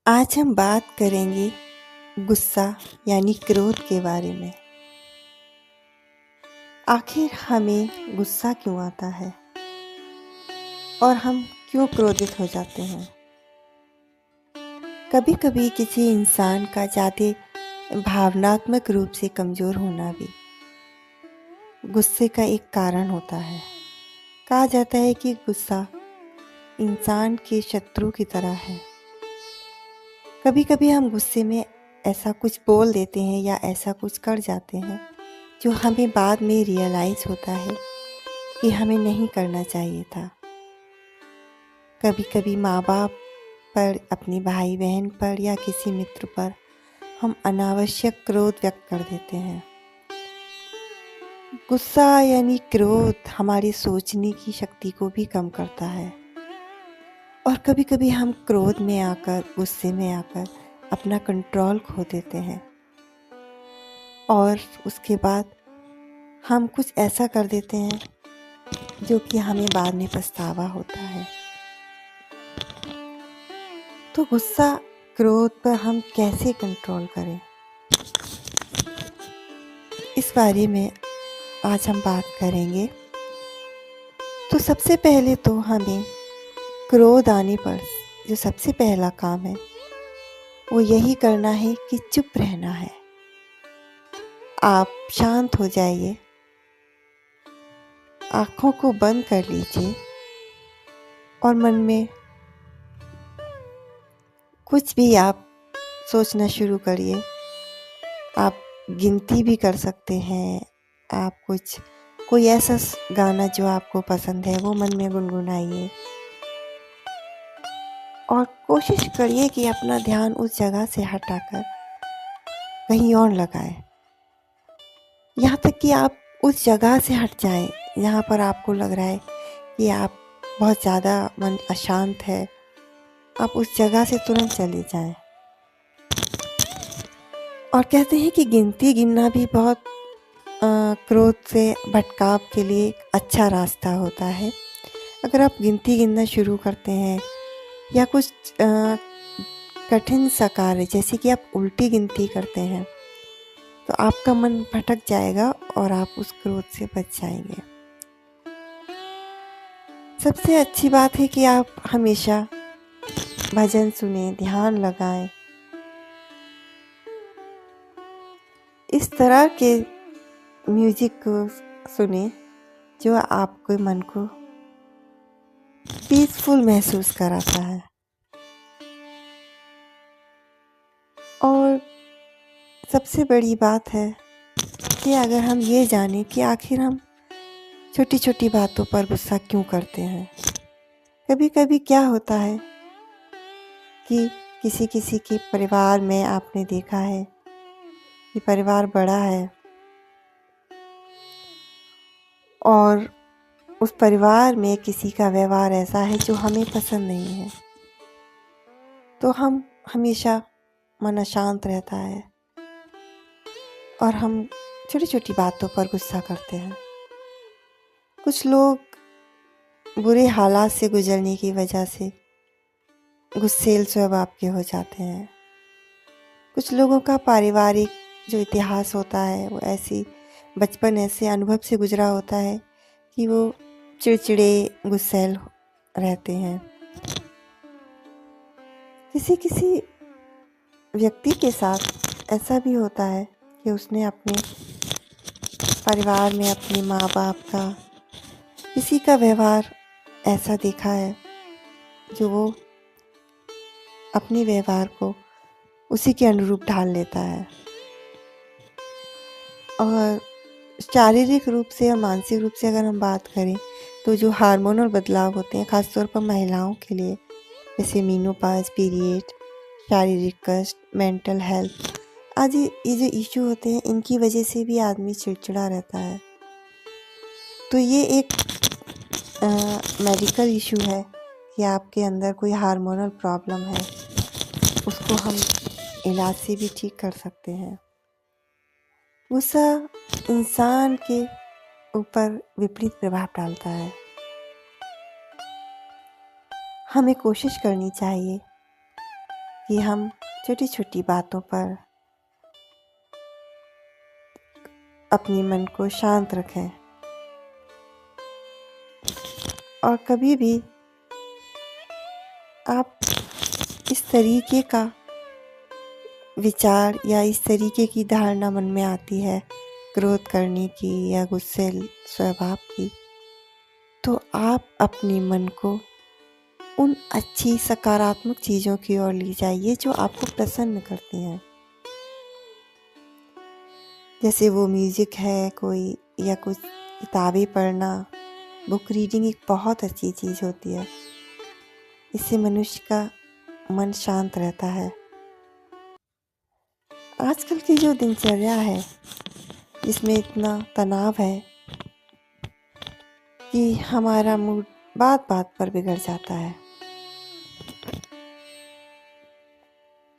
आज हम बात करेंगे गुस्सा यानी क्रोध के बारे में। आखिर हमें गुस्सा क्यों आता है और हम क्यों क्रोधित हो जाते हैं? कभी-कभी किसी इंसान का ज़्यादा भावनात्मक रूप से कमज़ोर होना भी गुस्से का एक कारण होता है। कहा जाता है कि गुस्सा इंसान के शत्रु की तरह है। कभी-कभी हम गुस्से में ऐसा कुछ बोल देते हैं या ऐसा कुछ कर जाते हैं जो हमें बाद में रियलाइज़ होता है कि हमें नहीं करना चाहिए था। कभी-कभी माँ-बाप पर, अपने भाई-बहन पर या किसी मित्र पर हम अनावश्यक क्रोध व्यक्त कर देते हैं। गुस्सा यानी क्रोध हमारी सोचने की शक्ति को भी कम करता है और कभी-कभी हम क्रोध में आकर, गुस्से में आकर अपना कंट्रोल खो देते हैं और उसके बाद हम कुछ ऐसा कर देते हैं जो कि हमें बाद में पछतावा होता है। तो गुस्सा, क्रोध पर हम कैसे कंट्रोल करें, इस बारे में आज हम बात करेंगे। तो सबसे पहले तो हमें क्रोध आने पर जो सबसे पहला काम है वो यही करना है कि चुप रहना है। आप शांत हो जाइए, आँखों को बंद कर लीजिए और मन में कुछ भी आप सोचना शुरू करिए। आप गिनती भी कर सकते हैं। आप कोई ऐसा गाना जो आपको पसंद है वो मन में गुनगुनाइए और कोशिश करिए कि अपना ध्यान उस जगह से हटाकर कहीं और लगाएं। यहाँ तक कि आप उस जगह से हट जाएं जहाँ पर आपको लग रहा है कि आप बहुत ज़्यादा मन अशांत है। आप उस जगह से तुरंत चले जाएं। और कहते हैं कि गिनती गिनना भी बहुत क्रोध से भटकाव के लिए एक अच्छा रास्ता होता है। अगर आप गिनती गिनना शुरू करते हैं या कुछ कठिन सा कार्य जैसे कि आप उल्टी गिनती करते हैं तो आपका मन भटक जाएगा और आप उस क्रोध से बच जाएंगे। सबसे अच्छी बात है कि आप हमेशा भजन सुने, ध्यान लगाएं। इस तरह के म्यूजिक को सुने जो आपके मन को पीसफुल महसूस कराता है। और सबसे बड़ी बात है कि अगर हम ये जानें कि आखिर हम छोटी छोटी बातों पर गुस्सा क्यों करते हैं। कभी कभी क्या होता है कि किसी किसी के परिवार में आपने देखा है कि परिवार बड़ा है और उस परिवार में किसी का व्यवहार ऐसा है जो हमें पसंद नहीं है, तो हम हमेशा मन अशांत रहता है और हम छोटी छोटी बातों पर गुस्सा करते हैं। कुछ लोग बुरे हालात से गुजरने की वजह से गुस्सैल स्वभाव के हो जाते हैं। कुछ लोगों का पारिवारिक जो इतिहास होता है वो बचपन ऐसे अनुभव से गुजरा होता है कि वो चिड़चिड़े, गुस्सैल रहते हैं। किसी किसी व्यक्ति के साथ ऐसा भी होता है कि उसने अपने परिवार में अपने माँ बाप का, किसी का व्यवहार ऐसा देखा है जो वो अपने व्यवहार को उसी के अनुरूप ढाल लेता है। और शारीरिक रूप से और मानसिक रूप से अगर हम बात करें तो जो हार्मोनल बदलाव होते हैं ख़ासतौर पर महिलाओं के लिए, जैसे मीनोपॉज, पीरियड, शारीरिक कष्ट, मेंटल हेल्थ आदि ये जो इशू होते हैं इनकी वजह से भी आदमी चिड़चिड़ा रहता है। तो ये एक मेडिकल इशू है कि आपके अंदर कोई हार्मोनल प्रॉब्लम है, उसको हम इलाज से भी ठीक कर सकते हैं। गुस्सा इंसान के ऊपर विपरीत प्रभाव डालता है। हमें कोशिश करनी चाहिए कि हम छोटी छोटी बातों पर अपने मन को शांत रखें और कभी भी आप इस तरीके का विचार या इस तरीके की धारणा मन में आती है क्रोध करने की या गुस्से स्वभाव की, तो आप अपने मन को उन अच्छी सकारात्मक चीज़ों की ओर ले जाइए जो आपको प्रसन्न करती हैं। जैसे वो म्यूज़िक है कोई, या कुछ किताबें पढ़ना। बुक रीडिंग एक बहुत अच्छी चीज़ होती है। इससे मनुष्य का मन शांत रहता है। आजकल की जो दिनचर्या है जिसमें इतना तनाव है कि हमारा मूड बात बात पर बिगड़ जाता है।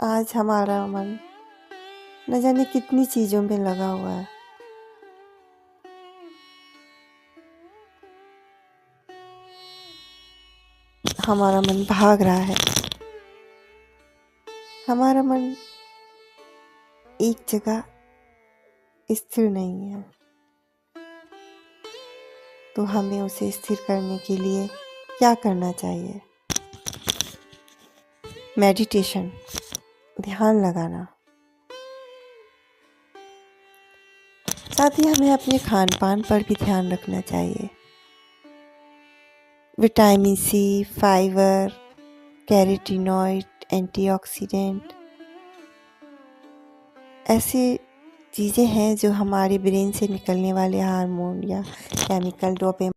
आज हमारा मन न जाने कितनी चीज़ों में लगा हुआ है। हमारा मन भाग रहा है। हमारा मन एक जगह स्थिर नहीं है। तो हमें उसे स्थिर करने के लिए क्या करना चाहिए? मेडिटेशन, ध्यान लगाना। साथ ही हमें अपने खान पान पर भी ध्यान रखना चाहिए। Vitamin C, fibre, carotenoid, antioxidant ऐसी चीज़ें हैं जो हमारे ब्रेन से निकलने वाले हार्मोन या केमिकल डोपामिन